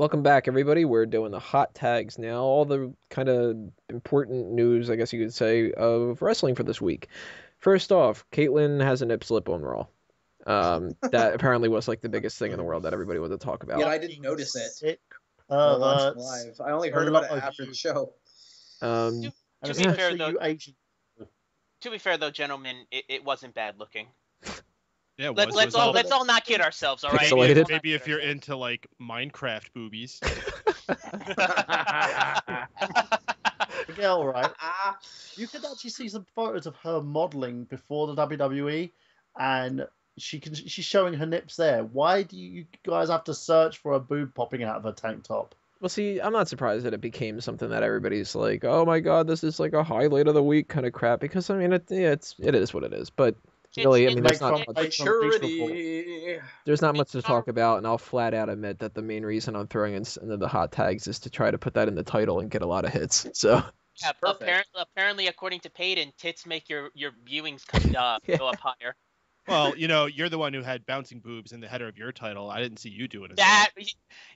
Welcome back, everybody. We're doing the hot tags now. All the kind of important news, I guess you could say, of wrestling for this week. First off, Kaitlyn has a nip slip on Raw. That apparently was like the biggest thing in the world that everybody wanted to talk about. Yeah, I didn't notice it. Sick While watching perverts. live. I only heard A about lot it of after you. the show. Um, And To be fair, especially though, you Asian. to be fair though, gentlemen, it wasn't bad looking. Yeah, Let's all not kid ourselves, all right? Pixelated. Maybe if you're into like Minecraft boobies. Miguel, right? You could actually see some photos of her modeling before the WWE, and she's showing her nips there. Why do you guys have to search for a boob popping out of her tank top? well, see, I'm not surprised that it became something that everybody's like, "Oh my God, this is like a highlight of the week" kind of crap. Because I mean, it is what it is. But really, I mean, Make there's not from much, based on Bleach Report. Maturity. there's not much to talk about, and I'll flat out admit that the main reason I'm throwing into the hot tags is to try to put that in the title and get a lot of hits. So. Yeah, Perfect. apparently, according to Peyton, tits make your viewings Yeah. go up higher. Well, you're the one who had bouncing boobs in the header of your title. I didn't see you doing it. That,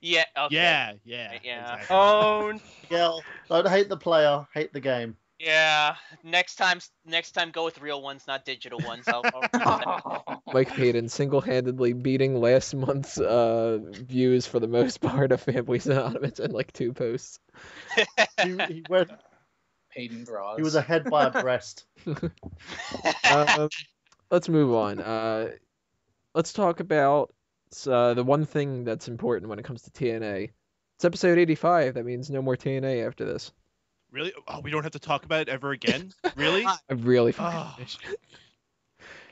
yeah, okay. Yeah. Yeah. Exactly. Oh, Miguel, don't hate the player, hate the game. yeah. Next time, go with real ones, not digital ones. Mike Payton single-handedly beating last month's views for the most part of Families Anonymous in like 2 posts. He went. Peyton draws. He was ahead by a breast. Let's move on. Let's talk about the one thing that's important when it comes to TNA. It's episode 85. That means no more TNA after this. Really? Oh, we don't have to talk about it ever again? Really? I really fucking Oh. wish.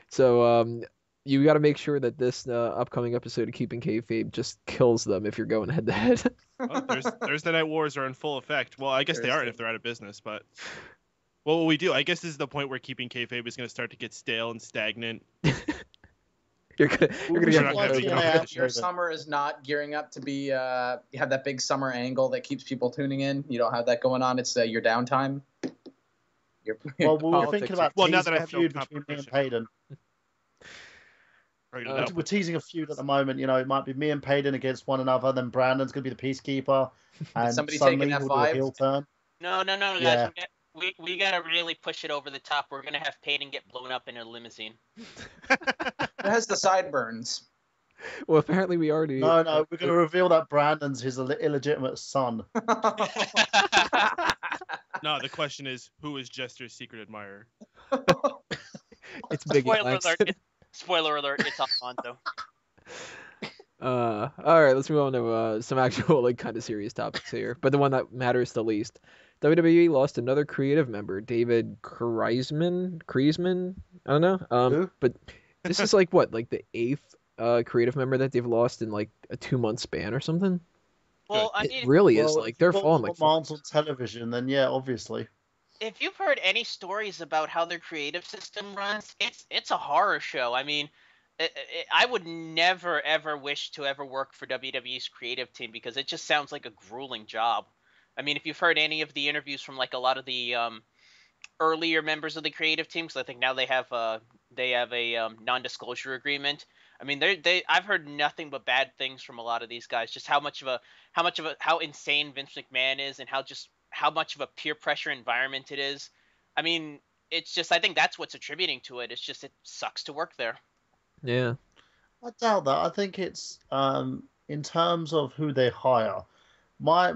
So, you got to make sure that this upcoming episode of Keeping Kayfabe just kills them if you're going head to head. Well, Thursday Night Wars are in full effect. Well, I guess they aren't if they're out of business, but what will we do? I guess this is the point where Keeping Kayfabe is going to start to get stale and stagnant. You're gonna We get should not watch gonna be TNA competition. after Your this. summer is not gearing up to be. You have that big summer angle that keeps people tuning in. You don't have that going on. It's your downtime. Well, we were Politics. thinking about Well, now teasing that I a have no feud between me and Payton. Right, Uh, no. We're teasing a feud at the moment. It might be me and Payton against one another. Then Brandon's going to be the peacekeeper, and somebody suddenly taking he'll do a F5? heel turn. No, guys. Yeah. We gotta really push it over the top. We're gonna have Peyton get blown up in a limousine. It has the sideburns. Well, apparently we already. No, we're going to reveal that Brandon's his illegitimate son. No, the question is, who is Jester's secret admirer? It's Biggie Spoiler Langston. alert! Spoiler alert! It's Alfonso. All right, let's move on to some actual like kind of serious topics here, but the one that matters the least. WWE lost another creative member, David Kreizman. I don't know. Who? But this is like what, like the 8th creative member that they've lost in like a 2-month span or something. Well, I It mean, really is Well, like if they're you've got falling like. demands on television, then yeah, obviously. if you've heard any stories about how their creative system runs, it's a horror show. I mean, I would never ever wish to ever work for WWE's creative team because it just sounds like a grueling job. I mean, if you've heard any of the interviews from like a lot of the earlier members of the creative team, because I think now they have a non-disclosure agreement. I mean, I've heard nothing but bad things from a lot of these guys. Just how insane Vince McMahon is, and how much of a peer pressure environment it is. I mean, it's just I think that's what's attributing to it. It's just it sucks to work there. Yeah. I doubt that. I think it's in terms of who they hire. My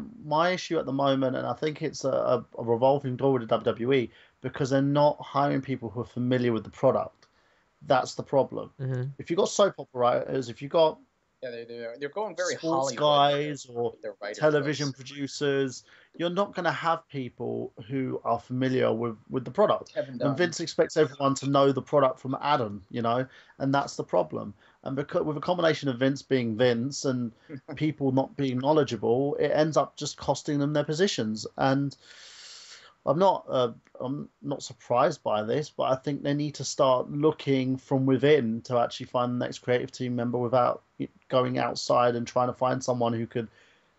issue at the moment, and I think it's a revolving door with the WWE because they're not hiring people who are familiar with the product. That's the problem. Hmm. If you've got soap opera writers, if you've got Yeah, they're going very sports Hollywood guys or with their writing television choice. producers, you're not going to have people who are familiar with the product. Kevin Dunn. And Vince expects everyone to know the product from Adam, and that's the problem. And because with a combination of Vince being Vince and people not being knowledgeable, it ends up just costing them their positions. And I'm not surprised by this, but I think they need to start looking from within to actually find the next creative team member without going outside and trying to find someone who could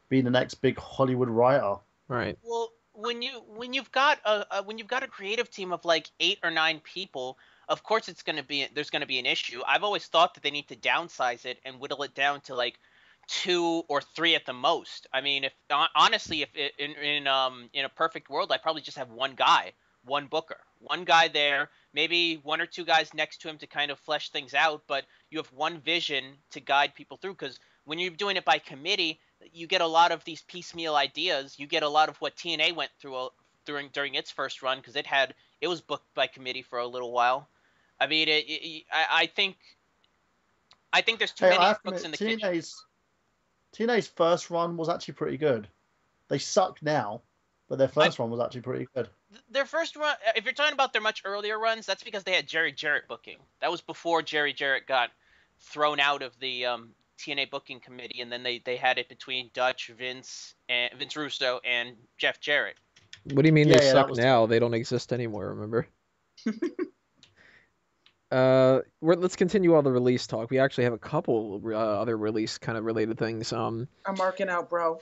be the next big Hollywood writer. Right. Well, when you've got a creative team of like 8 or 9 people, of course there's going to be an issue. I've always thought that they need to downsize it and whittle it down to like 2 or 3 at the most. I mean, if honestly, if in a perfect world, I probably just have one guy, one booker, one guy there, maybe 1 or 2 guys next to him to kind of flesh things out, but you have one vision to guide people through. Because when you're doing it by committee, you get a lot of these piecemeal ideas. You get a lot of what TNA went through during its first run, because it was booked by committee for a little while. I mean, I think there's too Hey, many I have to cooks in admit, the kitchen. TNA's first run was actually pretty good. They suck now, but their first run was actually pretty good. Their first run, if you're talking about their much earlier runs, that's because they had Jerry Jarrett booking. That was before Jerry Jarrett got thrown out of the TNA booking committee, and then they had it between Dutch, Vince Russo, and Jeff Jarrett. What do you mean Yeah, they yeah, suck now? They don't exist anymore, remember? Let's continue all the release talk. We actually have a couple other release kind of related things. I'm marking out, bro.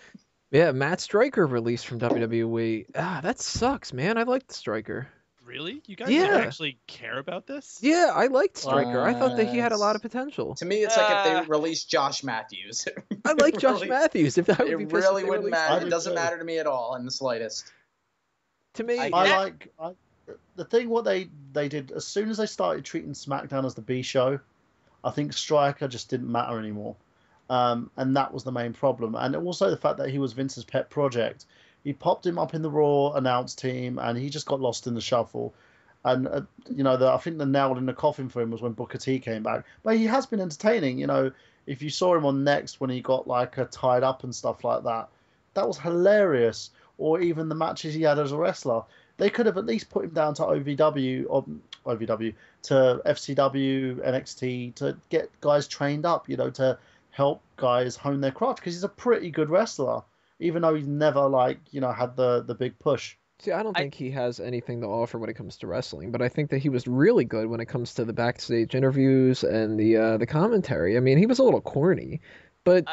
Yeah, Matt Striker released from WWE. That sucks, man. I liked Striker. Really? You guys Yeah. don't actually care about this? Yeah, I liked Striker. I thought that he had a lot of What? potential. To me, it's like if they released Josh Matthews. I like Josh really, Matthews. If that would It be pissed if really they wouldn't released matter. him. It doesn't matter to me at all in the slightest. To me, The thing what they did as soon as they started treating SmackDown as the B show, I think Striker just didn't matter anymore, and that was the main problem. And also the fact that he was Vince's pet project. He popped him up in the Raw announce team, and he just got lost in the shuffle. And I think the nail in the coffin for him was when Booker T came back. But he has been entertaining. If you saw him on Next when he got tied up and stuff like that, that was hilarious. Or even the matches he had as a wrestler. They could have at least put him down to OVW to FCW, NXT to get guys trained up, to help guys hone their craft, because he's a pretty good wrestler, even though he's never had the big push. see, I don't think he has anything to offer when it comes to wrestling, but I think that he was really good when it comes to the backstage interviews and the commentary. I mean, he was a little corny, but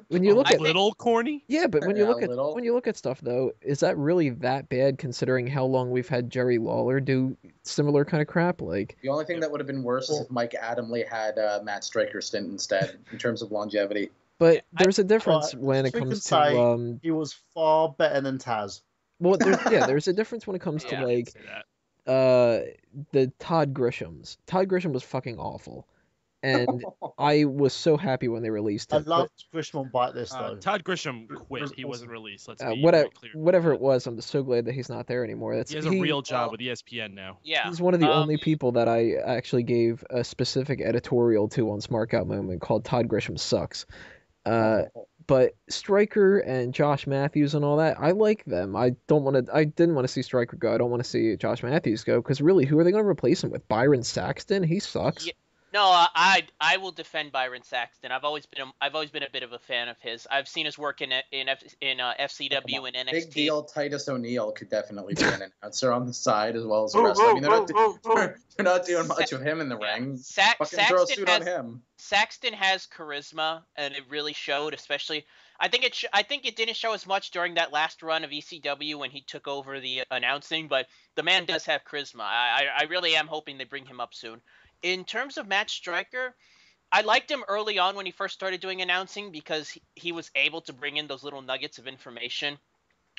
when you look at corny. yeah, but when you Yeah, look at stuff though, is that really that bad considering how long we've had Jerry Lawler do similar kind of crap? Like The only thing that would have been worse is if Mike Adamle had Matt Striker stint instead in terms of longevity. but there's a difference when it We comes can say to he was far better than Taz. well, there's a difference when it comes to the Todd Grishams. Todd Grisham was fucking awful. And I was so happy when they released I it. loved Grisham on Bite This though. Todd Grisham quit. He wasn't released. Let's be whatever, very clear. whatever it was, I'm so glad that he's not there anymore. He has a real job with ESPN now. Yeah. He's one of the only people that I actually gave a specific editorial to on Smark Out Moment called Todd Grisham Sucks. But Stryker and Josh Matthews and all that, I like them. I didn't want to see Stryker go. I don't want to see Josh Matthews go, because really, who are they going to replace him with? Byron Saxton? He sucks. Yeah. No, I will defend Byron Saxton. I've always been a bit of a fan of his. I've seen his work in FCW and NXT. Big deal. Titus O'Neil could definitely be an announcer on the side as well as a wrestler. I mean, they're not doing much of him in the ring. Fucking throw a suit on him. Saxton has charisma, and it really showed. Especially, I think it didn't show as much during that last run of ECW when he took over the announcing. But the man does have charisma. I really am hoping they bring him up soon. In terms of Matt Striker, I liked him early on when he first started doing announcing, because he was able to bring in those little nuggets of information.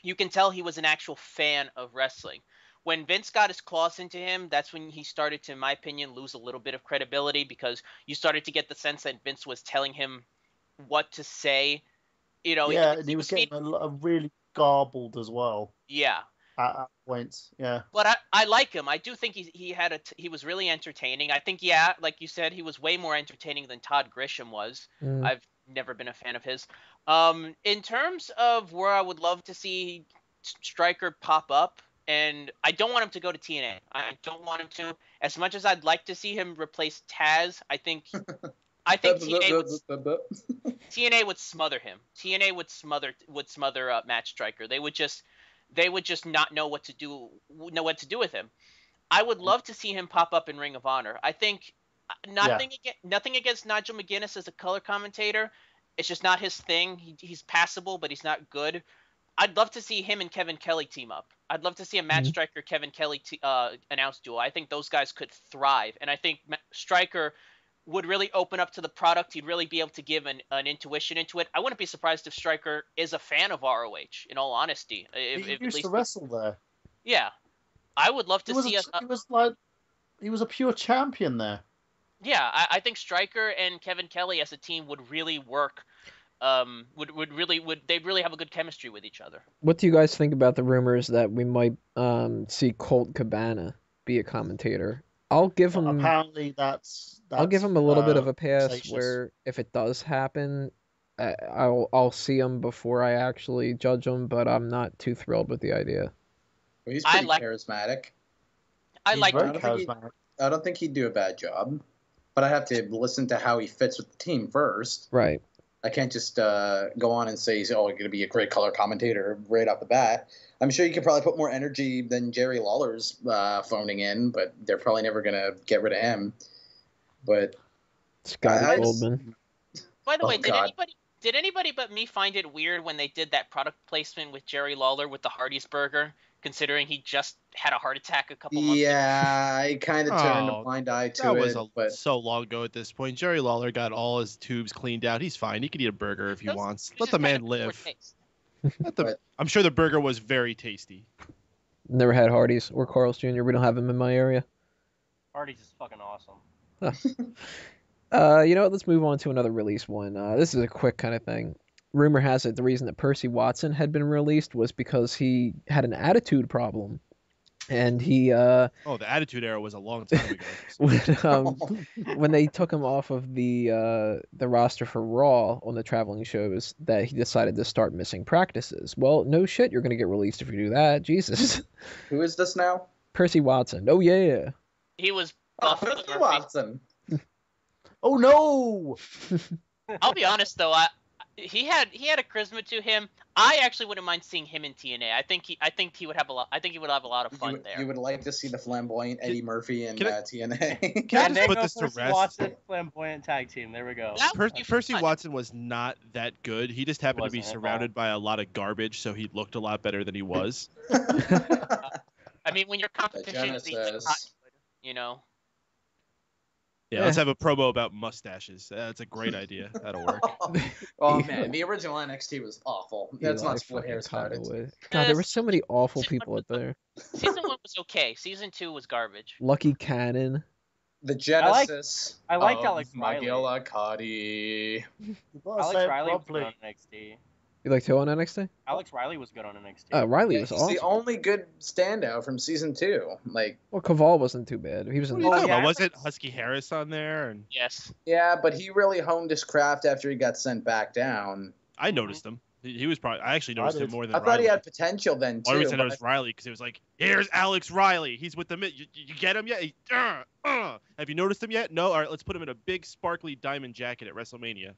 You can tell he was an actual fan of wrestling. When Vince got his claws into him, that's when he started to, in my opinion, lose a little bit of credibility, because you started to get the sense that Vince was telling him what to say. Yeah, and he was getting a really garbled as well. Yeah. At points, yeah. But I like him. I do think he was really entertaining. I think, like you said, he was way more entertaining than Todd Grisham was. I've never been a fan of his. In terms of where I would love to see Stryker pop up, and I don't want him to go to TNA. I don't want him to. As much as I'd like to see him replace Taz, I think TNA would smother him. TNA would smother Matt Striker. They would just not know what to do with him. I would love to see him pop up in Ring of Honor. I think nothing against Nigel McGuinness as a color commentator. It's just not his thing. He's passable, but he's not good. I'd love to see him and Kevin Kelly team up. I'd love to see a Matt Striker Kevin Kelly announce duo. I think those guys could thrive, and I think Striker would really open up to the product. He'd really be able to give an intuition into it. I wouldn't be surprised if Stryker is a fan of ROH, in all honesty. He used to wrestle there. Yeah. I would love to see us... He was a pure champion there. Yeah, I think Stryker and Kevin Kelly as a team would really work. They'd really have a good chemistry with each other. What do you guys think about the rumors that we might see Colt Cabana be a commentator? I'll give him apparently I'll give him a little bit of a pass where if it does happen, I'll see him before I actually judge him, but I'm not too thrilled with the idea. Well, he's pretty charismatic. I don't think he'd do a bad job, but I have to listen to how he fits with the team first. Right. I can't just go on and say, you're going to be a great color commentator right off the bat. I'm sure you could probably put more energy than Jerry Lawler's phoning in, but they're probably never going to get rid of him. But Scotty Goldman. By the way, did anybody but me find it weird when they did that product placement with Jerry Lawler with the Hardee's burger, considering he just had a heart attack a couple months ago? Yeah, I kind of turned a blind eye to it. That was so long ago at this point. Jerry Lawler got all his tubes cleaned out. He's fine. He could eat a burger if he wants. Let the man live. I'm sure the burger was very tasty. Never had Hardee's or Carl's Jr. We don't have them in my area. Hardee's is fucking awesome. You know what? Let's move on to another release one. This is a quick kind of thing. Rumor has it the reason that Percy Watson had been released was because he had an attitude problem. And he... the Attitude Era was a long time ago. when they took him off of the roster for Raw on the traveling shows, that he decided to start missing practices. Well, no shit, you're going to get released if you do that. Jesus. Who is this now? Percy Watson. Oh, yeah. He was... Percy Watson. Oh, no! I'll be honest, though. He had a charisma to him. I actually wouldn't mind seeing him in TNA. I think he would have a lot. I think he would have a lot of fun there. You would like to see the flamboyant Eddie Murphy in TNA. Can I just put this to Percy rest? Watson, flamboyant tag team. There we go. Percy Watson was not that good. He just happened to be surrounded by a lot of garbage, so he looked a lot better than he was. I mean, when your competition is you know. Yeah, let's have a promo about mustaches. That's a great idea. That'll work. Oh man, the original NXT was awful. That's not split hairs about it. God, there were so many awful people out there. Season 1 was okay. Season 2 was garbage. Lucky Cannon. The Genesis. I liked Alex Riley. Miguel Arcadi. Alex Riley was good on NXT. You liked who on NXT? Alex Riley was good on NXT. Oh, Riley was awesome. He's the only good standout from season 2. Well, Kaval wasn't too bad. He was in. Was it Husky Harris on there? Yes. Yeah, but he really honed his craft after he got sent back down. I noticed him. He was probably. I actually noticed him more than. I thought he had potential then too. I always said it was Riley because it was like, here's Alex Riley. He's with the mid. You get him yet? Have you noticed him yet? No. All right, let's put him in a big sparkly diamond jacket at WrestleMania.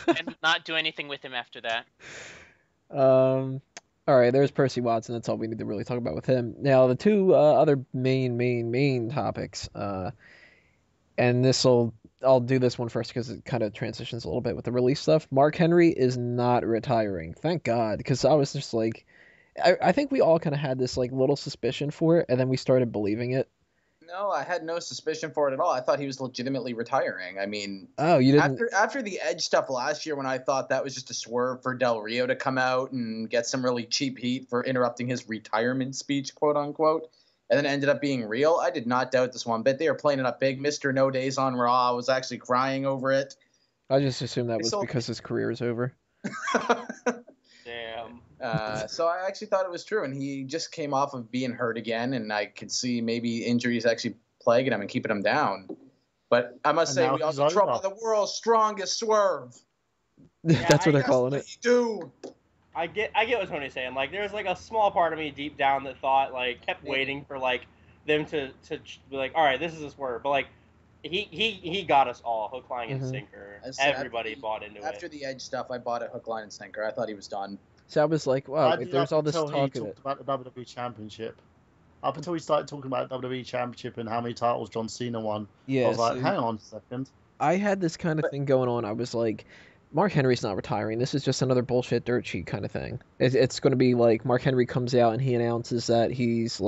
And not do anything with him after that. All right, there's Percy Watson. That's all we need to really talk about with him. Now, the two other main topics, and I'll do this one first because it kind of transitions a little bit with the release stuff. Mark Henry is not retiring. Thank God, because I was just like, I think we all kind of had this little suspicion for it, and then we started believing it. No, I had no suspicion for it at all. I thought he was legitimately retiring. I mean, you didn't. After the Edge stuff last year, when I thought that was just a swerve for Del Rio to come out and get some really cheap heat for interrupting his retirement speech, quote unquote, and then it ended up being real, I did not doubt this one bit. They were playing it up big. Mr. No Days on Raw was actually crying over it. I just assumed that was because his career is over. Damn. So I actually thought it was true, and he just came off of being hurt again, and I could see maybe injuries actually plaguing him and keeping him down. But I must say, we also trouble the world's strongest swerve. That's what they're calling it. Do. I get what Tony's saying. There's a small part of me deep down that thought kept waiting for them to be like, all right, this is a swerve, but he got us all hook, line, and sinker. Everybody bought into it. After the Edge stuff, I bought it hook, line, and sinker. I thought he was done. So I was like, wow, there's all this talk of it. About the WWE Championship. Up until he started talking about WWE Championship and how many titles John Cena won, I was like, hang on a second. I had this kind of thing going on. I was like, Mark Henry's not retiring. This is just another bullshit dirt sheet kind of thing. It's going to be like Mark Henry comes out and he announces that he's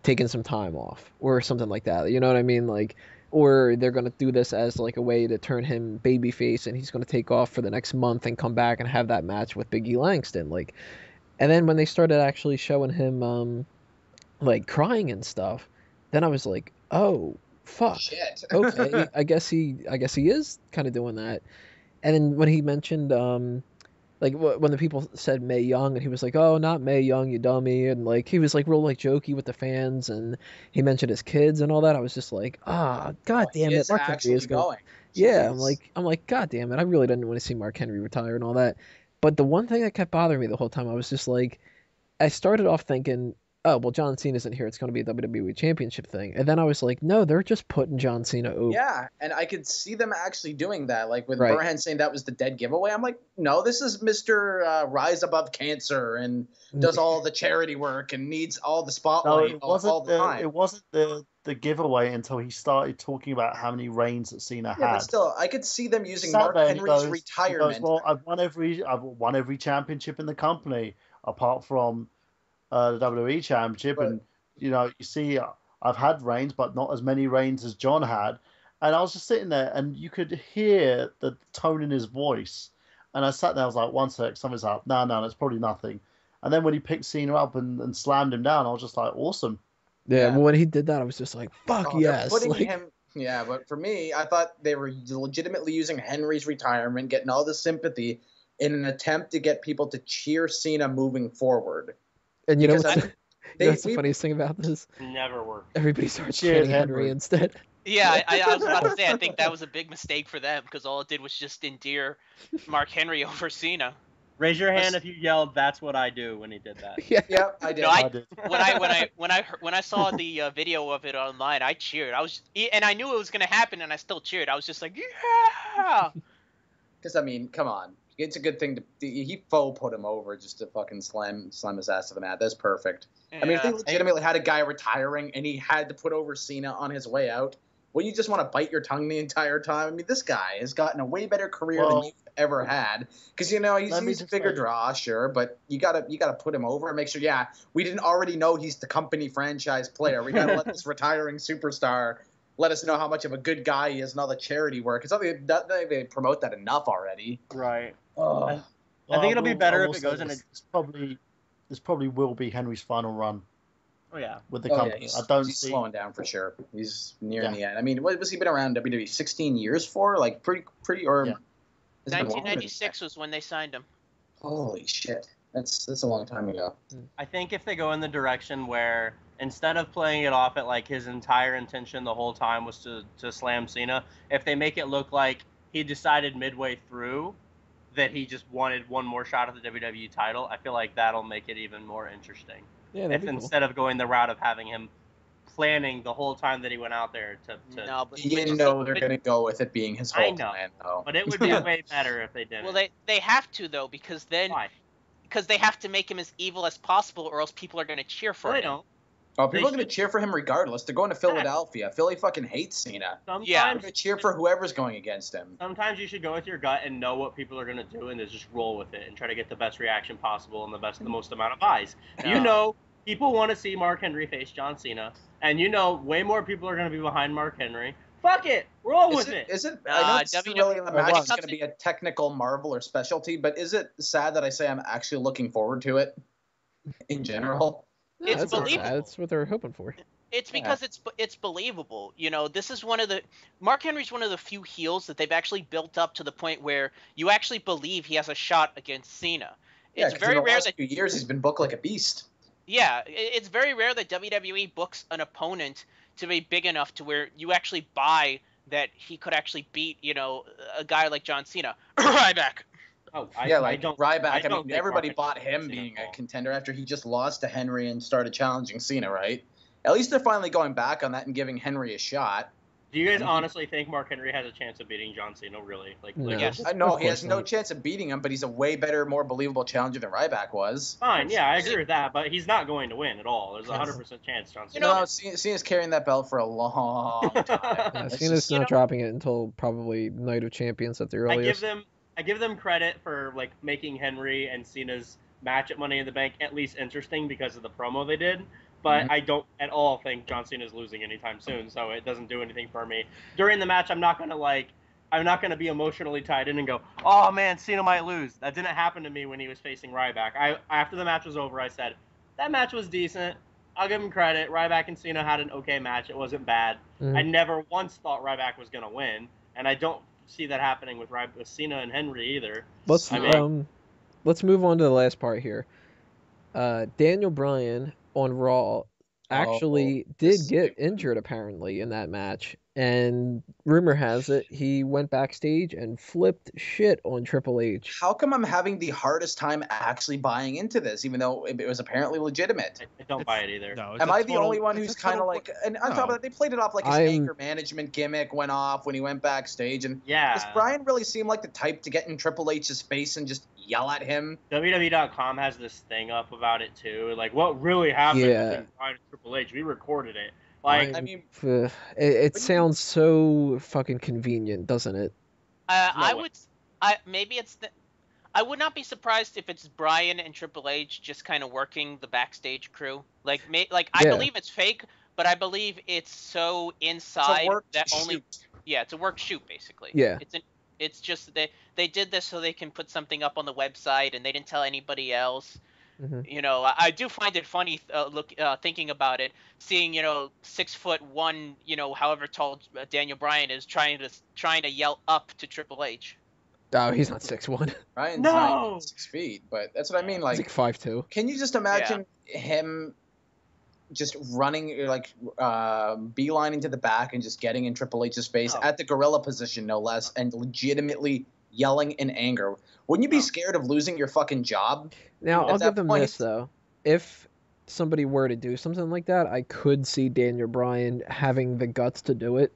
taking some time off or something like that. You know what I mean? or they're going to do this as like a way to turn him babyface, and he's going to take off for the next month and come back and have that match with Biggie Langston. Like, and then when they started actually showing him like crying and stuff, then I was like, oh fuck, Shit. okay, I guess he is kind of doing that. And then when he mentioned like when the people said Mae Young, and he was like, "Oh, not Mae Young, you dummy," and like he was like real like jokey with the fans, and he mentioned his kids and all that. I was just like, god damn He it, is Mark Henry actually is going. going. Yeah, Jeez. I'm like, god damn it, I really didn't want to see Mark Henry retire and all that. But the one thing that kept bothering me the whole time, I was just like, I started off thinking, oh, well, John Cena isn't here. It's going to be a WWE Championship thing. And then I was like, no, they're just putting John Cena over. Yeah, and I could see them actually doing that. Like with Right. Bryan saying that was the dead giveaway. I'm like, no, this is Mr. Rise Above Cancer and does all the charity work and needs all the No, spotlight it all wasn't the time. it wasn't the giveaway until he started talking about how many reigns that Cena Yeah, had. but still, I could see them using Sat Mark there and Henry's he retirement. goes, well, I've won every championship in the company apart from the WWE Championship, But- and you see, I've had reigns, but not as many reigns as John had. And I was just sitting there, and you could hear the tone in his voice. And I sat there, I was like, one sec, something's up. No, that's probably nothing. And then when he picked Cena up and slammed him down, I was just like, awesome. Yeah, Yeah. well, when he did that, I was just like, fuck Oh, they're yes. putting Like, him. Yeah, but for me, I thought they were legitimately using Henry's retirement, getting all the sympathy in an attempt to get people to cheer Cena moving forward. and you know Because what's, I- you know what's the we- funniest thing about this? Never worked. Everybody starts Cheers, chanting Henry Henry. instead. Yeah, I was about to say I think that was a big mistake for them because all it did was just endear Mark Henry over Cena. Raise your hand if you yelled, "That's what I do" when he did that. Yeah. Yeah, I did. No, I did. When I saw the video of it online, I cheered. And I knew it was gonna happen, and I still cheered. I was just like, yeah. Because, I mean, come on. It's a good thing to. He faux put him over just to fucking slam his ass to the mat. That's perfect. I mean, if they Yeah. legitimately had a guy retiring and he had to put over Cena on his way out, well, you just want to bite your tongue the entire time? I mean, this guy has gotten a way better career than you've ever had. Because, he's Let me a just bigger say- draw, sure, but you gotta put him over and make sure, yeah, we didn't already know he's the company franchise player. We got to let this retiring superstar let us know how much of a good guy he is and all the charity work. It's not that they promote that enough already. Right. Oh. I think it'll be better if it goes in a. This probably will be Henry's final run Oh yeah. with the Oh, yeah, company. he's, I don't he's see. slowing down for sure. He's nearing Yeah. the end. I mean, what was he been around WWE 16 years for? Like pretty or Yeah. has it been longer than 1996 was when they signed him. that? Holy shit. That's a long time ago. I think if they go in the direction where instead of playing it off at like his entire intention the whole time was to slam Cena, if they make it look like he decided midway through that he just wanted one more shot at the WWE title, I feel like that'll make it even more interesting. Yeah, If that'd be cool. instead of going the route of having him planning the whole time that he went out there to No, but You know they're going to go with it being his I whole know. plan, though. but it would be way better if they didn't. well, they have to though because then Why? because they have to make him as evil as possible or else people are going to cheer for No, they him. don't. Oh, people are They going to cheer for him regardless. They're going to Philadelphia. Philly fucking hates Cena. Sometimes, Yeah. They're going to cheer for whoever's going against him. Sometimes you should go with your gut and know what people are going to do and just roll with it and try to get the best reaction possible and the most amount of eyes. Yeah. You know, people want to see Mark Henry face John Cena, and you know way more people are going to be behind Mark Henry. Fuck it, roll with it. Is it? I know it's WWE really the match is comes going to be a technical marvel or specialty, but is it sad that I say I'm actually looking forward to it in general? Yeah, It's that's not believable. bad. That's what they were hoping for. It's because it's believable. You know, this is one of the Mark Henry's one of the few heels that they've actually built up to the point where you actually believe he has a shot against Cena. Yeah, It's 'cause very in the rare last that few years he's been booked like a beast. it's very rare that WWE books an opponent to be big enough to where you actually buy that he could actually beat, you know, a guy like John Cena. Ryback. Oh, Yeah, I like don't. Ryback. I don't mean, think everybody Mark bought Henry's him Cena being at a all. contender after he just lost to Henry and started challenging Cena, right? At least they're finally going back on that and giving Henry a shot. Do you guys honestly think Mark Henry has a chance of beating John Cena? Really? No. Yes. I know Of he has course no not. chance of beating him, but he's a way better, more believable challenger than Ryback was. Fine, yeah, I agree with that, but he's not going to win at all. There's a 100% chance John You Cena. know, Cena's carrying that belt for a long time. Yeah, It's Cena's just- not dropping it until probably Night of Champions at the I earliest. give them credit for like making Henry and Cena's match at Money in the Bank at least interesting because of the promo they did. but I don't at all think John Cena is losing anytime soon, so it doesn't do anything for me. During the match, I'm not gonna be emotionally tied in and go, oh man, Cena might lose. That didn't happen to me when he was facing Ryback. After the match was over, I said, that match was decent. I'll give him credit. Ryback and Cena had an okay match. It wasn't bad. I never once thought Ryback was gonna win, and I don't see that happening with Cena and Henry either. Let's move on to the last part here. Daniel Bryan on Raw actually did get injured apparently in that match, and rumor has it he went backstage and flipped shit on Triple H. How come I'm having the hardest time actually buying into this, even though it was apparently legitimate? I don't buy it either. No, Am I the only one who's kind of like? And on top of that, they played it off like his anger management gimmick went off when he went backstage. And does Bryan really seem like the type to get in Triple H's face and just yell at him? WWE.com has this thing up about it too. Like, what really happened between Bryan and Triple H? We recorded it. Like, I mean, it sounds so fucking convenient, doesn't it? I would not be surprised if it's Bryan and Triple H just kind of working the backstage crew. I believe it's fake, but I believe it's so inside that only it's a work shoot basically. Yeah. It's just that they did this so they can put something up on the website and they didn't tell anybody else. You know, I do find it funny thinking about it, seeing 6'1", however tall Daniel Bryan is trying to yell up to Triple H. Oh, he's not 6'1". Ryan's not 6 feet, but that's what I mean. Like, he's like 5'2". Can you just imagine him just running, like, beelining to the back and just getting in Triple H's face at the gorilla position, no less, and legitimately yelling in anger? Wouldn't you be scared of losing your fucking job? Now, I'll give them this, though. If somebody were to do something like that, I could see Daniel Bryan having the guts to do it.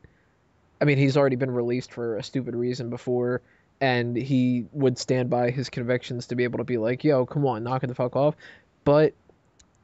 I mean, he's already been released for a stupid reason before, and he would stand by his convictions to be able to be like, yo, come on, knock it the fuck off. But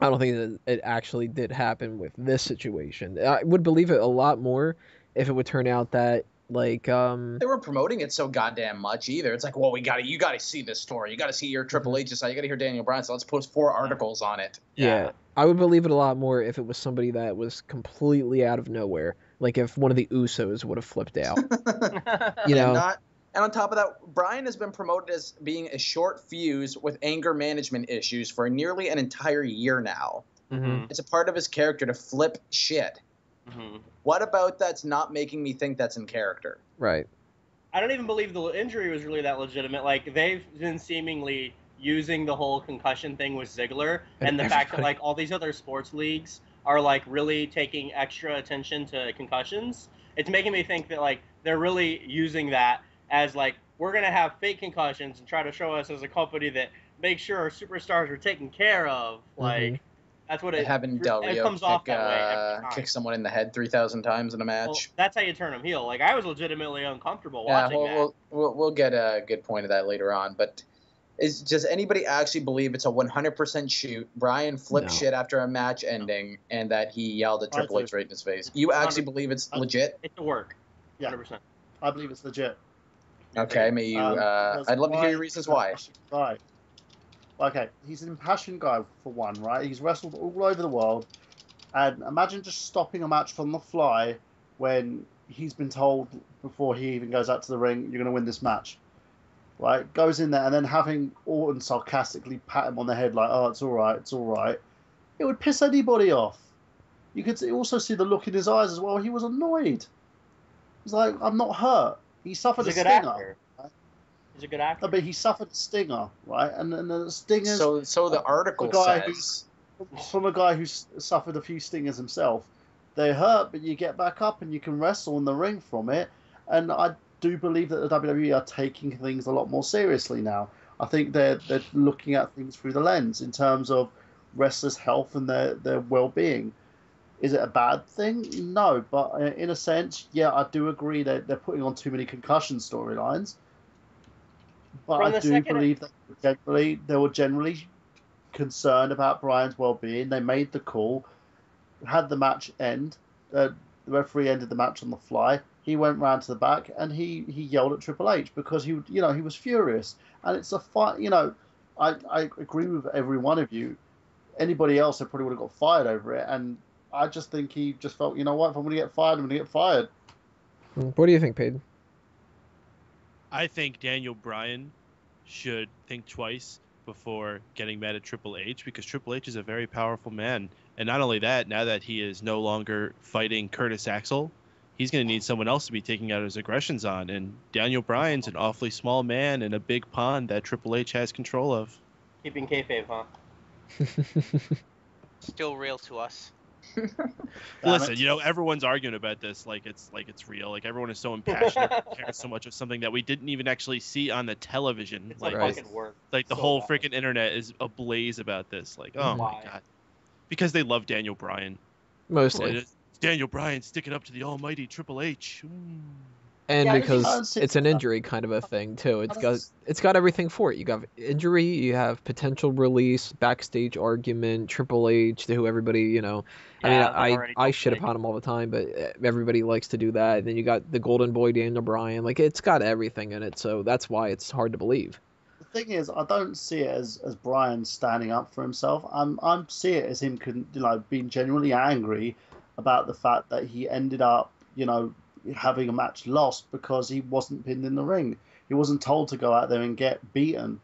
I don't think that it actually did happen with this situation. I would believe it a lot more if it would turn out that, like, they were promoting it so goddamn much either. It's like, well, you gotta see this story. You gotta see your Triple H side. You gotta hear Daniel Bryan. So let's post 4 articles on it. Yeah, I would believe it a lot more if it was somebody that was completely out of nowhere. Like if one of the Usos would have flipped out. And on top of that, Bryan has been promoted as being a short fuse with anger management issues for nearly an entire year now. It's a part of his character to flip shit. What about that's not making me think that's in character? Right. I don't even believe the injury was really that legitimate. Like, they've been seemingly using the whole concussion thing with Ziggler and the fact that, like, all these other sports leagues are, like, really taking extra attention to concussions. It's making me think that, like, they're really using that as, like, we're going to have fake concussions and try to show us as a company that makes sure our superstars are taken care of. Like, that's what having Del Rio comes off that way every time. Kick someone in the head 3,000 times in a match. Well, that's how you turn him heel. Like, I was legitimately uncomfortable watching that. We'll get a good point of that later on. But does anybody actually believe it's a 100% shoot? Bryan flipped shit after a match ending, and that he yelled at Triple H right in his face. You actually believe it's legit? It's a work. 100%. I believe it's legit. Okay, I'd love to hear your reasons why. Right. Okay, he's an impassioned guy, for one, right? He's wrestled all over the world. And imagine just stopping a match from the fly when he's been told before he even goes out to the ring, you're going to win this match. Right? Goes in there and then having Orton sarcastically pat him on the head like, oh, it's all right, it's all right. It would piss anybody off. You could also see the look in his eyes as well. He was annoyed. He's like, I'm not hurt. He suffered a stinger. He's a good actor. No, but he suffered a stinger, right? And the stingers. So the article says from a guy who's suffered a few stingers himself, they hurt, but you get back up and you can wrestle in the ring from it. And I do believe that the WWE are taking things a lot more seriously now. I think they're looking at things through the lens in terms of wrestlers' health and their well-being. Is it a bad thing? No, but in a sense, yeah, I do agree that they're putting on too many concussion storylines. But I do believe that they were generally concerned about Bryan's well-being. They made the call, had the match end. The referee ended the match on the fly. He went round to the back and he yelled at Triple H because he was furious. And it's a fight. I agree with every one of you. anybody else, they probably would have got fired over it. And I just think he just felt, you know what, if I'm going to get fired, I'm going to get fired. What do you think, Peyton? I think Daniel Bryan should think twice before getting mad at Triple H, because Triple H is a very powerful man. And not only that, now that he is no longer fighting Curtis Axel, he's going to need someone else to be taking out his aggressions on. And Daniel Bryan's an awfully small man in a big pond that Triple H has control of. Keeping kayfabe, huh? Still real to us. Listen, everyone's arguing about this like it's real. Like, everyone is so impassioned, cares so much of something that we didn't even actually see on the television. It's like, fucking work. Like, the So whole bad. freaking internet is ablaze about this. Like, oh my Why? god, because they love Daniel Bryan. Mostly. It's Daniel Bryan sticking up to the almighty Triple H. And Yeah, because it's an injury kind of a thing too. It's got everything for it. You got injury, you have potential release, backstage argument, Triple H, who everybody, I mean, I shit upon him all the time, but everybody likes to do that. And then you got the Golden Boy Daniel Bryan. Like, it's got everything in it, so that's why it's hard to believe. The thing is, I don't see it as Bryan standing up for himself. I see it as him, being genuinely angry about the fact that he ended up, having a match lost because he wasn't pinned in the ring. He wasn't told to go out there and get beaten.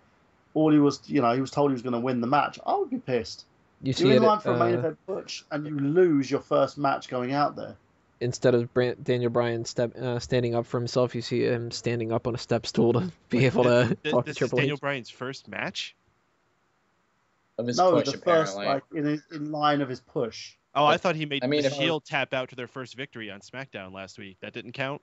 All he was, he was told he was going to win the match. I would be pissed. You're in line for a main event push and you lose your first match going out there. Instead of Daniel Bryan standing up for himself, you see him standing up on a step stool to be able to talk to Triple H. Daniel Bryan's first match? Of his push, the apparently. first, in line of his push. Oh, I thought he made I mean, the if- Shield tap out to their first victory on SmackDown last week. That didn't count?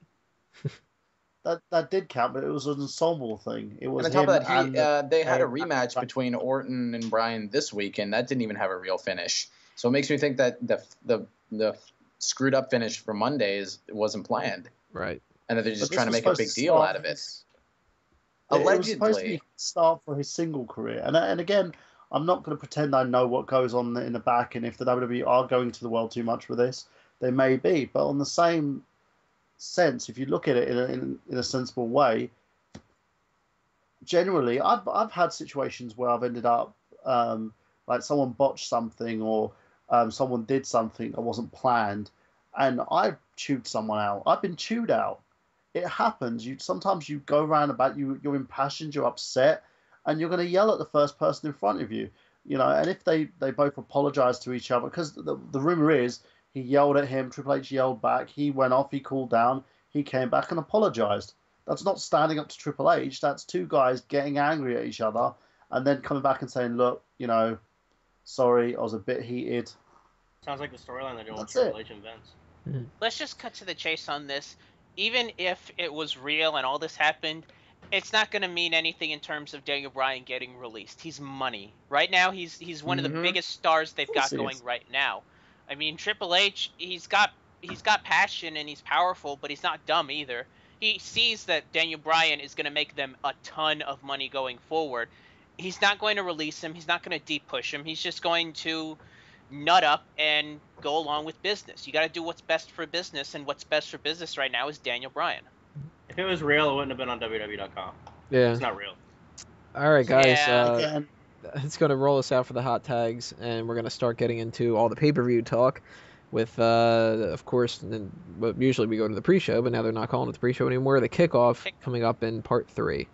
That did count, but it was an ensemble thing. It was And on top of him that, they had a and- rematch between Orton and Bryan this week, and that didn't even have a real finish. So it makes me think that the screwed up finish for Mondays wasn't planned, Right. and that they're just But trying to this make a was big supposed to deal start out of it. It was supposed to Allegedly. be start for his single career, and again, I'm not going to pretend I know what goes on in the back, and if the WWE are going to the world too much with this, they may be. But on the same sense, if you look at it in a sensible way, generally, I've had situations where I've ended up like someone botched something or someone did something that wasn't planned, and I chewed someone out. I've been chewed out. It happens. Sometimes you go around about you're impassioned, you're upset, and you're going to yell at the first person in front of you. And if they both apologize to each other, because the rumor is he yelled at him, Triple H yelled back, he went off, he cooled down, he came back and apologized. That's not standing up to Triple H. That's two guys getting angry at each other and then coming back and saying, look, sorry, I was a bit heated. Sounds like the storyline they're doing with That's Triple it. H and Vince. Let's just cut to the chase on this. Even if it was real and all this happened, it's not going to mean anything in terms of Daniel Bryan getting released. He's money. Right now, he's one of the biggest stars they've got going right now. I mean, Triple H, he's got passion and he's powerful, but he's not dumb either. He sees that Daniel Bryan is going to make them a ton of money going forward. He's not going to release him. He's not going to deep push him. He's just going to nut up and go along with business. You got to do what's best for business, and what's best for business right now is Daniel Bryan. If it was real, it wouldn't have been on WWE.com. Yeah. It's not real. All right, guys. Yeah. It's going to roll us out for the hot tags, and we're going to start getting into all the pay-per-view talk with, of course, usually we go to the pre-show, but now they're not calling it the pre-show anymore. The kickoff coming up in part 3.